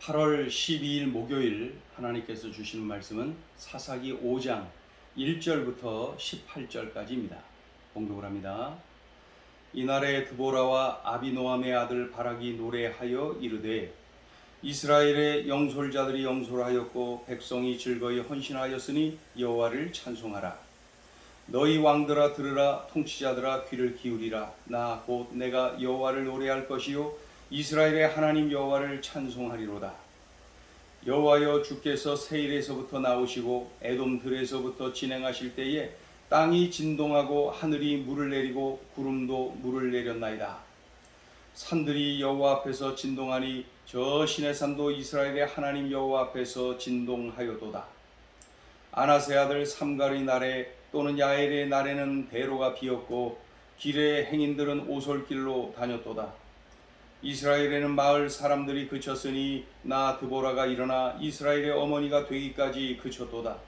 8월 12일 목요일 하나님께서 주시는 말씀은 사사기 5장 1절부터 18절까지입니다. 봉독을 합니다. 이날에 드보라와 아비노함의 아들 바락이 노래하여 이르되 이스라엘의 영솔자들이 영솔하였고 백성이 즐거이 헌신하였으니 여호와를 찬송하라. 너희 왕들아 들으라. 통치자들아 귀를 기울이라. 나 곧 내가 여호와를 노래할 것이요 이스라엘의 하나님 여호와를 찬송하리로다. 여호와여, 주께서 세일에서부터 나오시고 에돔 들에서부터 진행하실 때에 땅이 진동하고 하늘이 물을 내리고 구름도 물을 내렸나이다. 산들이 여호와 앞에서 진동하니 저 시내산도 이스라엘의 하나님 여호와 앞에서 진동하여도다. 아나세 아들 삼갈의 날에 또는 야엘의 날에는 배로가 비었고 길의 행인들은 오솔길로 다녔도다. 이스라엘에는 마을 사람들이 그쳤으니 나 드보라가 일어나 이스라엘의 어머니가 되기까지 그쳤도다.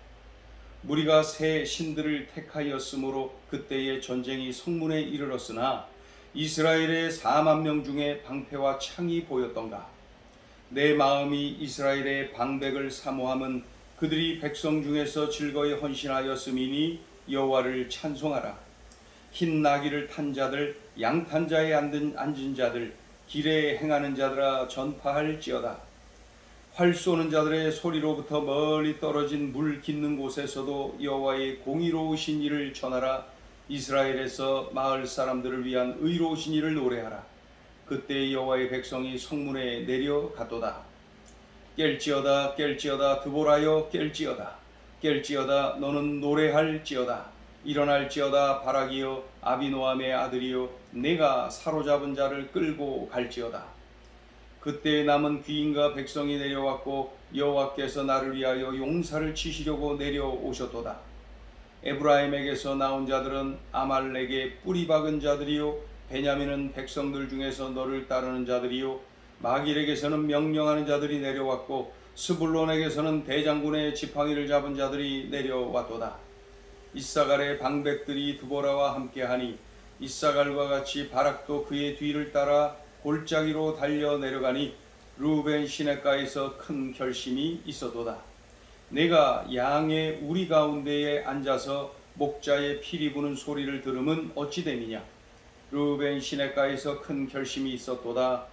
무리가 새 신들을 택하였으므로 그때의 전쟁이 성문에 이르렀으나 이스라엘의 4만 명 중에 방패와 창이 보였던가. 내 마음이 이스라엘의 방백을 사모함은 그들이 백성 중에서 즐거이 헌신하였음이니 여호와를 찬송하라. 흰 나귀를 탄 자들, 양탄 자에 앉은 자들, 길에 행하는 자들아 전파할지어다. 활 쏘는 자들의 소리로부터 멀리 떨어진 물 깃는 곳에서도 여호와의 공의로우신 일을 전하라. 이스라엘에서 마을 사람들을 위한 의로우신 일을 노래하라. 그때 여호와의 백성이 성문에 내려갔도다. 깰지어다 깰지어다 드보라여 깰지어다. 깰지어다 너는 노래할지어다. 일어날지어다 바락이여 아비노함의 아들이여 내가 사로잡은 자를 끌고 갈지어다. 그때 남은 귀인과 백성이 내려왔고 여호와께서 나를 위하여 용사를 치시려고 내려오셨도다. 에브라임에게서 나온 자들은 아말렉의 뿌리 박은 자들이요 베냐민은 백성들 중에서 너를 따르는 자들이요 마길에게서는 명령하는 자들이 내려왔고 스불론에게서는 대장군의 지팡이를 잡은 자들이 내려왔도다. 이사갈의 방백들이 드보라와 함께하니 이사갈과 같이 바락도 그의 뒤를 따라 골짜기로 달려 내려가니 르우벤 시냇가에서 큰 결심이 있었도다. 내가 양의 우리 가운데에 앉아서 목자의 피리 부는 소리를 들으면 어찌 됨이냐. 르우벤 시냇가에서 큰 결심이 있었도다.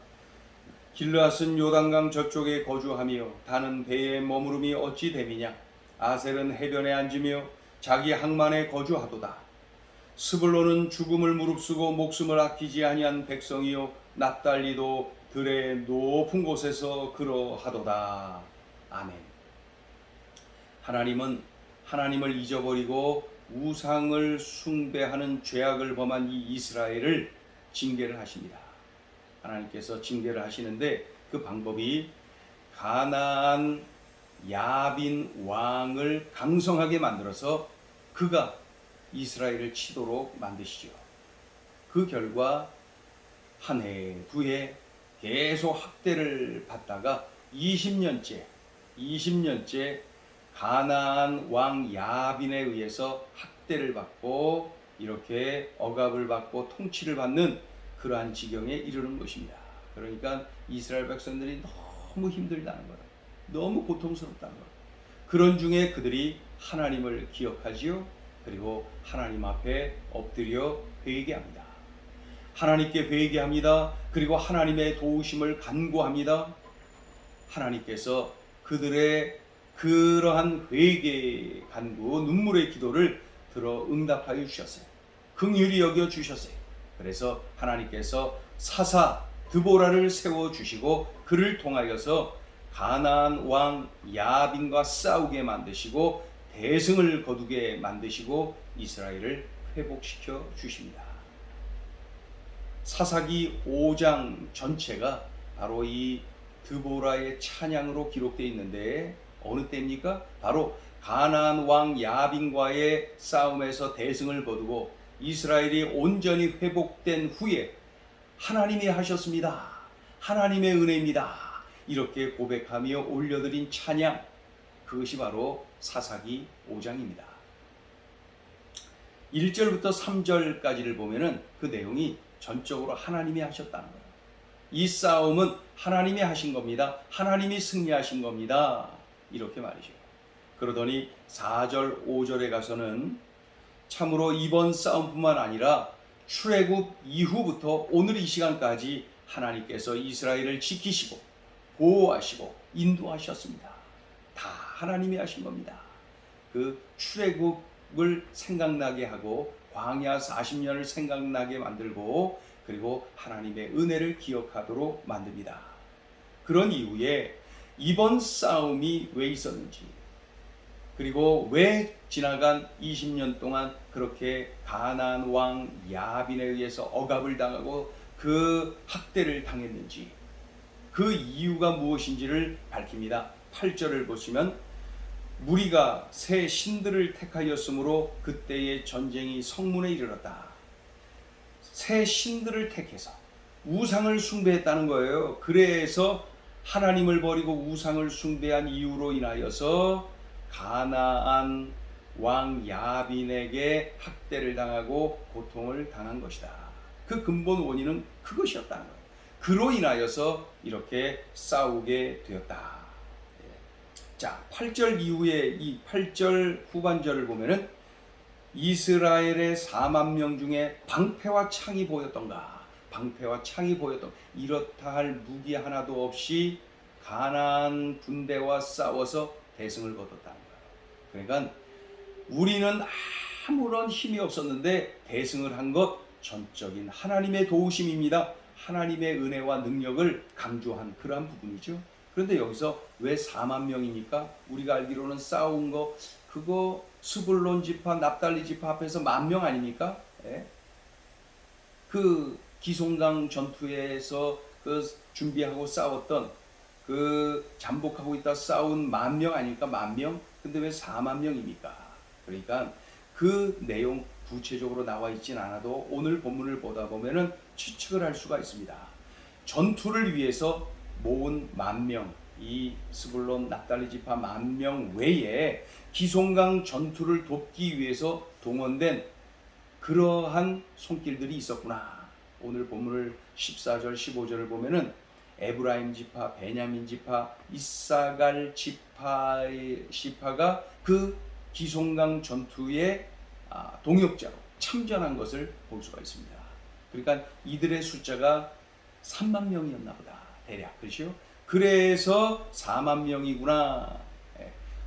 길르앗은 요단강 저쪽에 거주하며 다는 배에 머무름이 어찌 됨이냐. 아셀은 해변에 앉으며 자기 항만에 거주하도다. 스불론은 죽음을 무릅쓰고 목숨을 아끼지 아니한 백성이요 납달리도 들의 높은 곳에서 그러하도다. 아멘. 하나님은 하나님을 잊어버리고 우상을 숭배하는 죄악을 범한 이 이스라엘을 징계를 하십니다. 하나님께서 징계를 하시는데 그 방법이 가나안 야빈 왕을 강성하게 만들어서 그가 이스라엘을 치도록 만드시죠. 그 결과 한 해, 두 해 계속 학대를 받다가 20년째 가나안 왕 야빈에 의해서 학대를 받고 이렇게 억압을 받고 통치를 받는 그러한 지경에 이르는 것입니다. 그러니까 이스라엘 백성들이 너무 힘들다는 거예요. 너무 고통스럽다는 거예요. 그런 중에 그들이 하나님을 기억하지요. 그리고 하나님 앞에 엎드려 회개합니다. 하나님께 회개합니다. 그리고 하나님의 도우심을 간구합니다. 하나님께서 그들의 그러한 회개, 간구, 눈물의 기도를 들어 응답하여 주셨어요. 긍휼히 여겨 주셨어요. 그래서 하나님께서 사사 드보라를 세워주시고 그를 통하여서 가나안 왕 야빈과 싸우게 만드시고 대승을 거두게 만드시고 이스라엘을 회복시켜 주십니다. 사사기 5장 전체가 바로 이 드보라의 찬양으로 기록되어 있는데 어느 때입니까? 바로 가나안 왕 야빈과의 싸움에서 대승을 거두고 이스라엘이 온전히 회복된 후에 하나님이 하셨습니다. 하나님의 은혜입니다. 이렇게 고백하며 올려드린 찬양, 그것이 바로 사사기 5장입니다. 1절부터 3절까지를 보면은 그 내용이 전적으로 하나님이 하셨다는 거예요. 이 싸움은 하나님이 하신 겁니다. 하나님이 승리하신 겁니다. 이렇게 말이죠. 그러더니 4절 5절에 가서는 참으로 이번 싸움뿐만 아니라 출애굽 이후부터 오늘 이 시간까지 하나님께서 이스라엘을 지키시고 보호하시고 인도하셨습니다. 다 하나님이 하신 겁니다. 그 출애굽을 생각나게 하고 광야 40년을 생각나게 만들고 그리고 하나님의 은혜를 기억하도록 만듭니다. 그런 이후에 이번 싸움이 왜 있었는지, 그리고 왜 지나간 20년 동안 그렇게 가나안 왕 야빈에 의해서 억압을 당하고 그 학대를 당했는지, 그 이유가 무엇인지를 밝힙니다. 8절을 보시면 무리가 새 신들을 택하였으므로 그때의 전쟁이 성문에 이르렀다. 새 신들을 택해서 우상을 숭배했다는 거예요. 그래서 하나님을 버리고 우상을 숭배한 이유로 인하여서 가나안 왕 야빈에게 학대를 당하고 고통을 당한 것이다. 그 근본 원인은 그것이었다는 거예요. 그로 인하여서 이렇게 싸우게 되었다. 자, 8절 이후에 이 8절 후반절을 보면은 이스라엘의 4만 명 중에 방패와 창이 보였던가? 방패와 창이 보였던, 이렇다 할 무기 하나도 없이 가나안 군대와 싸워서 대승을 거뒀다는 거예요. 그러니까 우리는 아무런 힘이 없었는데 대승을 한 것 전적인 하나님의 도우심입니다. 하나님의 은혜와 능력을 강조한 그러한 부분이죠. 그런데 여기서 왜 4만 명입니까? 우리가 알기로는 싸운 거 그거 스불론 지파, 납달리 지파 앞에서 10,000명 아닙니까? 예? 그 기송강 전투에서 그 준비하고 싸웠던 그 잠복하고 있다 싸운 10,000명 아닙니까? 10,000명? 근데 왜 4만 명입니까? 그러니까 그 내용 구체적으로 나와 있진 않아도 오늘 본문을 보다 보면은 추측을 할 수가 있습니다. 전투를 위해서 모은 10,000명, 이 스불론 납달리 지파 10,000명 외에 기송강 전투를 돕기 위해서 동원된 그러한 손길들이 있었구나. 오늘 본문을 14절 15절을 보면은 에브라임 지파, 베냐민 지파, 이사갈 지파가 그 기송강 전투에 동역자로 참전한 것을 볼 수가 있습니다. 그러니까 이들의 숫자가 3만 명이었나 보다. 대략. 그렇죠? 그래서 4만 명이구나.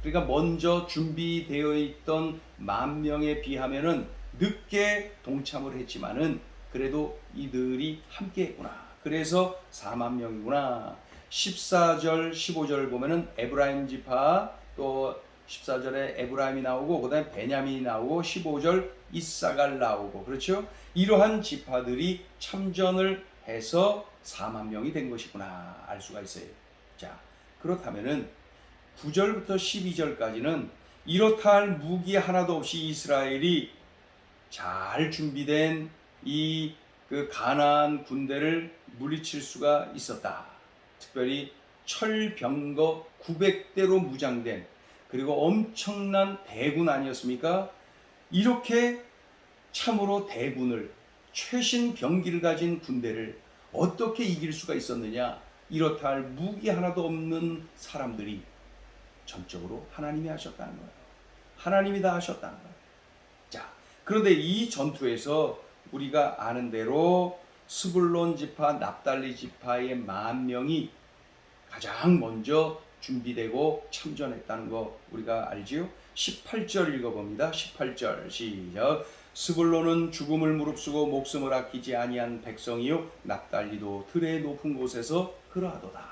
그러니까 먼저 준비되어 있던 10,000명에 비하면은 늦게 동참을 했지만은 그래도 이들이 함께 했구나. 그래서 4만 명이구나. 14절, 15절을 보면은 에브라임 지파, 또 14절에 에브라임이 나오고 그다음에 베냐민이 나오고 15절 이사갈 나오고, 그렇죠? 이러한 지파들이 참전을 해서 4만 명이 된 것이구나 알 수가 있어요. 자, 그렇다면은 9절부터 12절까지는 이렇다 할 무기 하나도 없이 이스라엘이 잘 준비된 이 그 가나안 군대를 물리칠 수가 있었다. 특별히 철병거 900대로 무장된 그리고 엄청난 대군 아니었습니까? 이렇게 참으로 대군을, 최신 병기를 가진 군대를 어떻게 이길 수가 있었느냐? 이렇다 할 무기 하나도 없는 사람들이 전적으로 하나님이 하셨다는 거예요. 하나님이 다 하셨다는 거예요. 자, 그런데 이 전투에서 우리가 아는 대로 스불론 지파, 납달리 지파의 10,000명이 가장 먼저 준비되고 참전했다는 거 우리가 알지요? 18절 읽어봅니다. 18절 시작. 스불론은 죽음을 무릅쓰고 목숨을 아끼지 아니한 백성이요 납달리도 들의 높은 곳에서 그러하도다.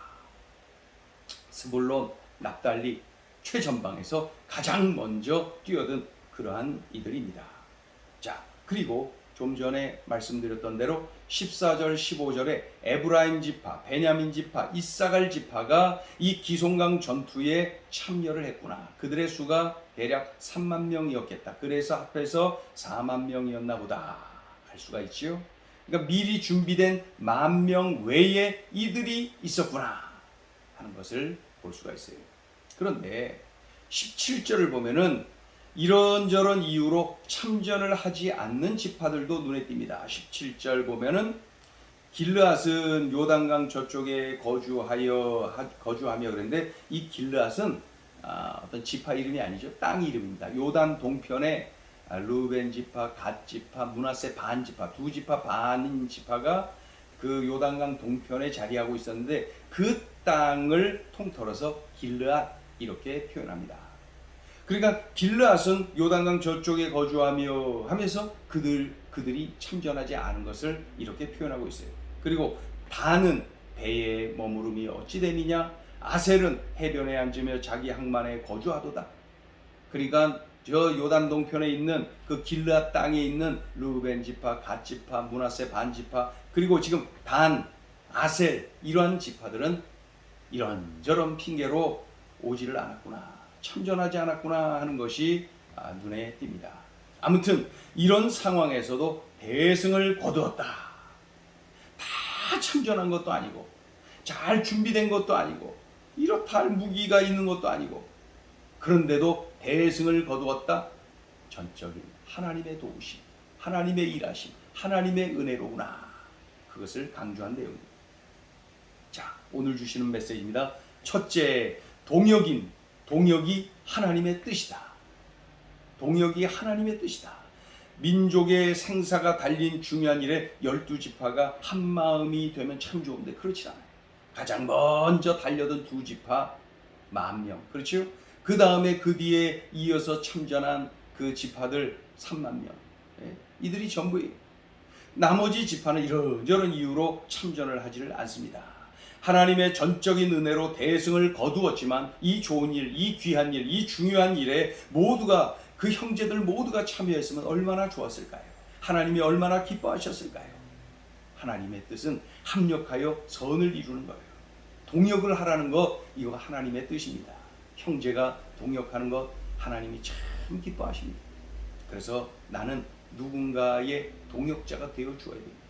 스불론, 납달리 최전방에서 가장 먼저 뛰어든 그러한 이들입니다. 자, 그리고 좀 전에 말씀드렸던 대로 14절 15절에 에브라임 지파, 베냐민 지파, 이사갈 지파가 이 기송강 전투에 참여를 했구나. 그들의 수가 대략 3만 명이었겠다. 그래서 합해서 4만 명이었나 보다 알 수가 있지요. 그러니까 미리 준비된 10,000명 외에 이들이 있었구나 하는 것을 볼 수가 있어요. 그런데 17절을 보면은 이런저런 이유로 참전을 하지 않는 지파들도 눈에 띕니다. 17절 보면은 길르앗은 요단강 저쪽에 거주하며 그랬는데 이 길르앗은 어떤 지파 이름이 아니죠. 땅 이름입니다. 요단 동편에 루벤 지파, 갓 지파, 므낫세 반 지파, 두 지파 반인 지파가 그 요단강 동편에 자리하고 있었는데 그 땅을 통틀어서 길르앗 이렇게 표현합니다. 그러니까 길르앗은 요단강 저쪽에 거주하며 하면서 그들이 참전하지 않은 것을 이렇게 표현하고 있어요. 그리고 단은 배에 머무름이 어찌 됨이냐, 아셀은 해변에 앉으며 자기 항만에 거주하도다. 그러니까 저 요단 동편에 있는 그 길르앗 땅에 있는 루벤 지파, 갓 지파, 므낫세 반 지파, 그리고 지금 단, 아셀 이러한 지파들은 이런저런 핑계로 오지를 않았구나, 참전하지 않았구나 하는 것이 눈에 띕니다. 아무튼 이런 상황에서도 대승을 거두었다. 다 참전한 것도 아니고 잘 준비된 것도 아니고 이렇다 할 무기가 있는 것도 아니고 그런데도 대승을 거두었다. 전적인 하나님의 도우심, 하나님의 일하심, 하나님의 은혜로구나. 그것을 강조한 내용입니다. 자, 오늘 주시는 메시지입니다. 첫째, 동역이 하나님의 뜻이다. 동역이 하나님의 뜻이다. 민족의 생사가 달린 중요한 일에 12지파가 한마음이 되면 참 좋은데 그렇지 않아요. 가장 먼저 달려든 두 지파 10,000명, 그렇죠? 그 다음에 그 뒤에 이어서 참전한 그 지파들 30,000명, 이들이 전부예요. 나머지 지파는 이런저런 이유로 참전을 하지를 않습니다. 하나님의 전적인 은혜로 대승을 거두었지만 이 좋은 일, 이 귀한 일, 이 중요한 일에 모두가, 그 형제들 모두가 참여했으면 얼마나 좋았을까요? 하나님이 얼마나 기뻐하셨을까요? 하나님의 뜻은 합력하여 선을 이루는 거예요. 동역을 하라는 것, 이거 하나님의 뜻입니다. 형제가 동역하는 것 하나님이 참 기뻐하십니다. 그래서 나는 누군가의 동역자가 되어 주어야 됩니다.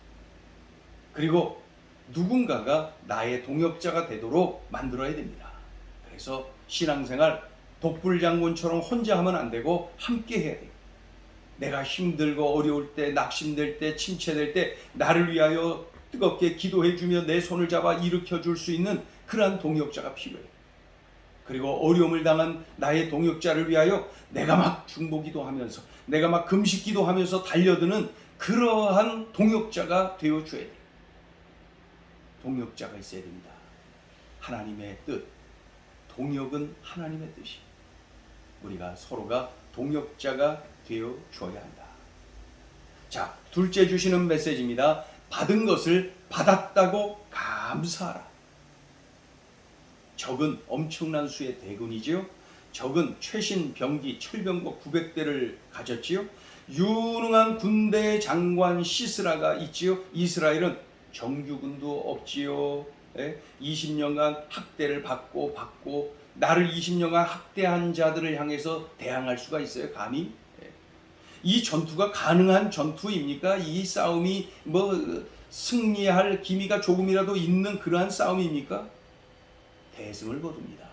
그리고 누군가가 나의 동역자가 되도록 만들어야 됩니다. 그래서 신앙생활 독불장군처럼 혼자 하면 안 되고 함께 해야 돼요. 내가 힘들고 어려울 때, 낙심될 때, 침체될 때 나를 위하여 뜨겁게 기도해주며 내 손을 잡아 일으켜줄 수 있는 그러한 동역자가 필요해요. 그리고 어려움을 당한 나의 동역자를 위하여 내가 막 중보기도 하면서, 내가 막 금식기도 하면서 달려드는 그러한 동역자가 되어줘야 돼요. 동역자가 있어야 됩니다. 하나님의 뜻, 동역은 하나님의 뜻이, 우리가 서로가 동역자가 되어줘야 한다. 자, 둘째 주시는 메시지입니다. 받은 것을 받았다고 감사하라. 적은 엄청난 수의 대군이지요. 적은 최신 병기 철병거 900대를 가졌지요. 유능한 군대 장관 시스라가 있지요. 이스라엘은 정규군도 없지요. 20년간 학대를 받고 나를 20년간 학대한 자들을 향해서 대항할 수가 있어요, 감히? 이 전투가 가능한 전투입니까? 이 싸움이 승리할 기미가 조금이라도 있는 그러한 싸움입니까? 대승을 거둡니다.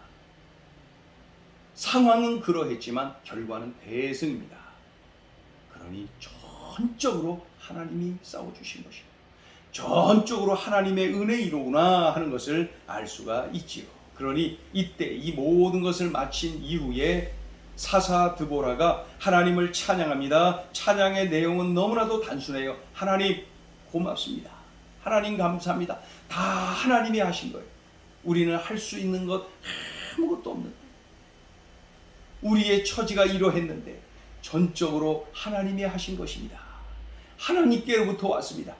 상황은 그러했지만 결과는 대승입니다. 그러니 전적으로 하나님이 싸워주신 것이고 전적으로 하나님의 은혜이로구나 하는 것을 알 수가 있지요. 그러니 이때 이 모든 것을 마친 이후에 사사 드보라가 하나님을 찬양합니다. 찬양의 내용은 너무나도 단순해요. 하나님 고맙습니다. 하나님 감사합니다. 다 하나님이 하신 거예요. 우리는 할 수 있는 것 아무것도 없는데, 우리의 처지가 이러했는데 전적으로 하나님이 하신 것입니다. 하나님께로부터 왔습니다.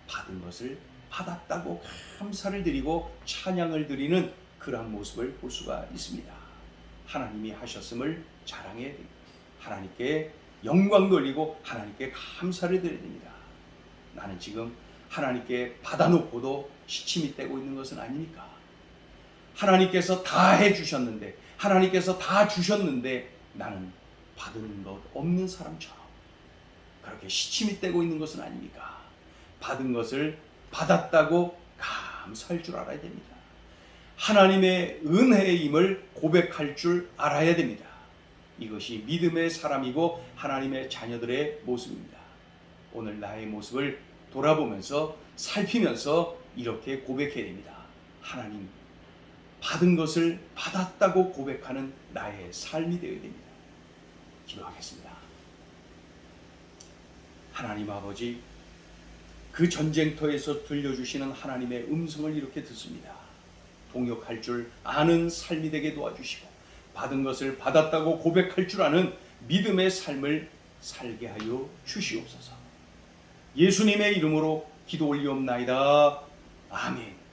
받은 것을 받았다고 감사를 드리고 찬양을 드리는 그러한 모습을 볼 수가 있습니다. 하나님이 하셨음을 자랑해야 됩니다. 하나님께 영광 돌리고 하나님께 감사를 드려야 됩니다. 나는 지금 하나님께 받아놓고도 시침이 떼고 있는 것은 아닙니까? 하나님께서 다 해주셨는데, 하나님께서 다 주셨는데 나는 받은 것 없는 사람처럼 그렇게 시침이 떼고 있는 것은 아닙니까? 받은 것을 받았다고 감사할 줄 알아야 됩니다. 하나님의 은혜임을 고백할 줄 알아야 됩니다. 이것이 믿음의 사람이고 하나님의 자녀들의 모습입니다. 오늘 나의 모습을 돌아보면서 살피면서 이렇게 고백해야 됩니다. 하나님, 받은 것을 받았다고 고백하는 나의 삶이 되어야 됩니다. 기도하겠습니다. 하나님 아버지, 그 전쟁터에서 들려주시는 하나님의 음성을 이렇게 듣습니다. 동역할 줄 아는 삶이 되게 도와주시고 받은 것을 받았다고 고백할 줄 아는 믿음의 삶을 살게 하여 주시옵소서. 예수님의 이름으로 기도 올리옵나이다. 아멘.